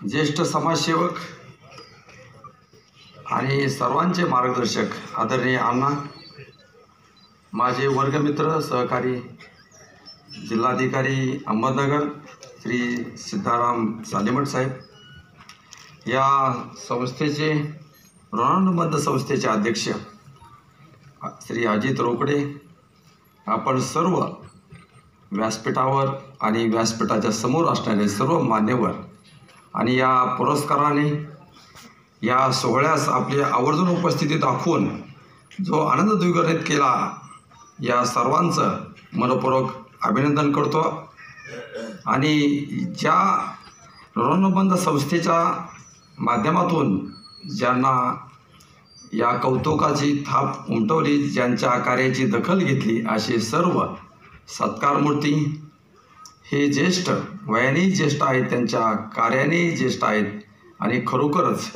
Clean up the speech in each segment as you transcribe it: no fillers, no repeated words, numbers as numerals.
ज्येष्ठ समाजसेवक आणि सर्वांचे मार्गदर्शक आदरणीय अण्णा, माझे वर्गमित्र सहकारी जिल्हाधिकारी अहमदनगर श्री सिद्धाराम सालेमठ साहेब, या संस्थेचे ऋणानुबंध संस्थेचे अध्यक्ष श्री अजित रोकडे, आपण सर्व व्यासपीठावर आणि व्यासपीठाच्या समोर असणारे सर्व मान्यवर आणि या पुरस्काराने या सोहळ्यास आपली आवर्जून उपस्थिती दाखवून जो आनंद द्विगुणित केला, या सर्वांचं मनपूर्वक अभिनंदन करतो। आणि ज्या ऋणानुबंध संस्थेच्या माध्यमातून ज्यांना या कौतुकाची थाप उमटवली, ज्यांच्या कार्याची दखल घेतली, असे सर्व सत्कारमूर्ती हे ज्येष्ठ, वयाने ज्येष्ठ आहेत, त्यांच्या कार्याने ज्येष्ठ आहेत आणि खरोखरच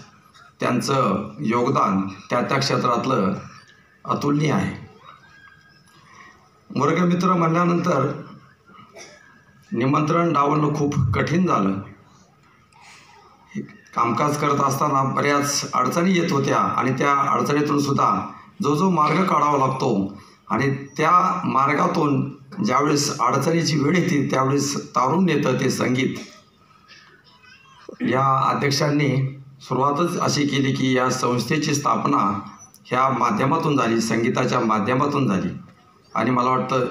त्यांचं योगदान त्या क्षेत्रातलं अतुलनीय आहे। वर्गमित्र म्हणल्यानंतर निमंत्रण डावलणं खूप कठीण झालं। कामकाज करत असताना बऱ्याच अडचणी येत होत्या आणि त्या अडचणीतून सुद्धा जो मार्ग काढावा लागतो आणि त्या मार्गातून ज्यावेळेस अडचणीची वेळ येते त्यावेळेस तारून येतं ते संगीत। या अध्यक्षांनी सुरुवातच अशी केली की या संस्थेची स्थापना ह्या माध्यमातून झाली, संगीताच्या माध्यमातून झाली। आणि मला वाटतं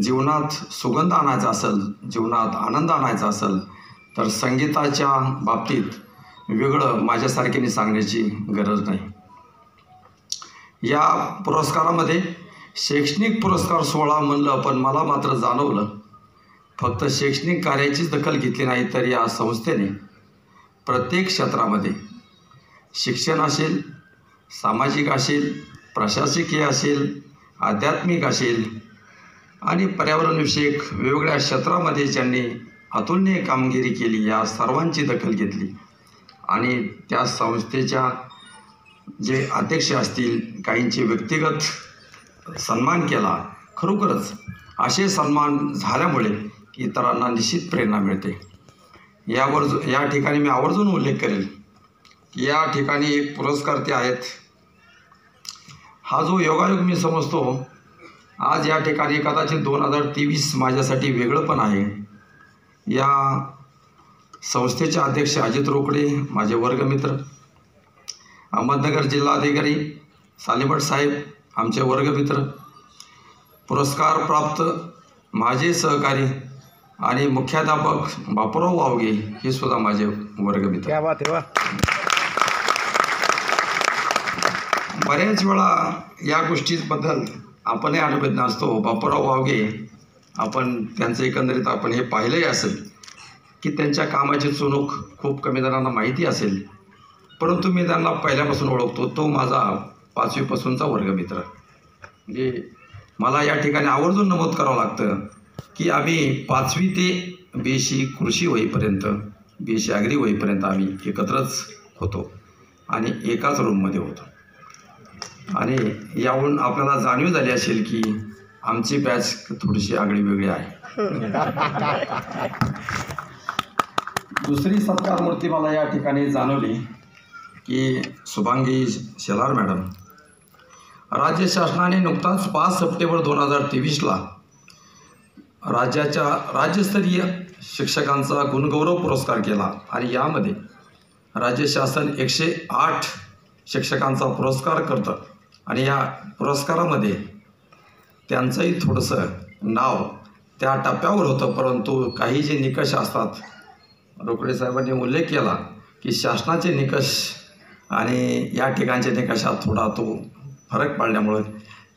जीवनात सुगंध आणायचा असेल, जीवनात आनंद आणायचा असेल तर संगीताच्या बाबतीत वेगळं माझ्यासारख्याने सांगण्याची गरज नाही। या पुरस्कारामध्ये शैक्षणिक पुरस्कार सोहळा म्हणलं, पण मला मात्र जाणवलं फक्त शैक्षणिक कार्याचीच दखल घेतली नाही तर या संस्थेने प्रत्येक क्षेत्रामध्ये शिक्षण असेल, सामाजिक असेल, प्रशासकीय असेल, आध्यात्मिक असेल आणि पर्यावरणविषयक वेगवेगळ्या क्षेत्रामध्ये ज्यांनी अतुलनीय कामगिरी केली, या सर्वांची दखल घेतली। आणि त्या संस्थेच्या जे अध्यक्ष असतील, काहींचे व्यक्तिगत सन्मान केला। खरोखरच असे सन्मान झाल्यामुळे इतरांना निश्चित प्रेरणा मिळते। या ठिकाणी मी आवर्जून उल्लेख करेल की या ठिकाणी एक पुरस्कार ते आहेत। हा जो योगायोग मी समजतो, आज या ठिकाणी कदाचित 2023 माझ्यासाठी वेगळं पण आहे। या संस्थेचे अध्यक्ष अजित रोकडे, माझे वर्गमित्र, अहमदनगर जिल्हाधिकारी सालेमठ साहेब, आमचे वर्गमित्र, पुरस्कार प्राप्त माझे सहकारी आणि मुख्याध्यापक बापूराव वावगे हे सुद्धा माझे वर्गमित्र। क्या बात आहे, वा। बऱ्याच वेळा या गोष्टीबद्दल आपणही अनुभवज्ञ असतो। बापूराव वावगे, आपण त्यांचं एकंदरीत आपण हे पाहिलंही असेल की त्यांच्या कामाची चुणूक खूप कमी जणांना माहिती असेल, परंतु मी त्यांना पहिल्यापासून ओळखतो। तो माझा 5वी पासूनचा वर्गमित्र। म्हणजे मला या ठिकाणी आवर्जून नमूद करावं लागतं की आम्ही 5वी ते BSc कृषी होईपर्यंत, BSc ॲग्री होईपर्यंत आम्ही एकत्रच होतो आणि एकाच रूममध्ये होतो। आणि यावरून आपल्याला जाणीव झाली असेल की आमची बॅच थोडीशी आगळी वेगळी आहे। दुसरी सत्कारमूर्ती मला या ठिकाणी जाणवली की शुभांगी शेलार मॅडम। राज्य शासनाने नुकताच 5 सप्टेंबर 2023ला राज्यस्तरीय शिक्षकांचा गुणगौरव पुरस्कार केला आणि यामध्ये राज्य शासन 108 शिक्षकांचा पुरस्कार करतं आणि या पुरस्कारामध्ये त्यांचंही थोडंसं नाव त्या टप्प्यावर होतं, परंतु काही जे निकष असतात, रोकडे साहेबांनी उल्लेख केला की शासनाचे निकष आणि या ठिकाणच्या निकषात थोडा तो फरक पडल्यामुळं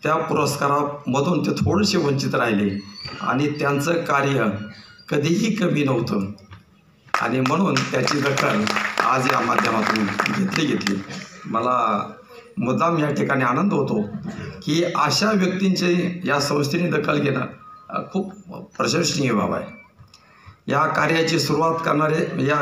त्या पुरस्कारामधून ते थोडेसे वंचित राहिले आणि त्यांचं कार्य कधीही कमी नव्हतं आणि म्हणून त्याची दखल आज या माध्यमातून घेतली. मला मुद्दाम या ठिकाणी आनंद होतो की अशा व्यक्तींचे या संस्थेने दखल घेणं खूप प्रशंसनीय बाब आहे. या कार्याची सुरुवात करणारे या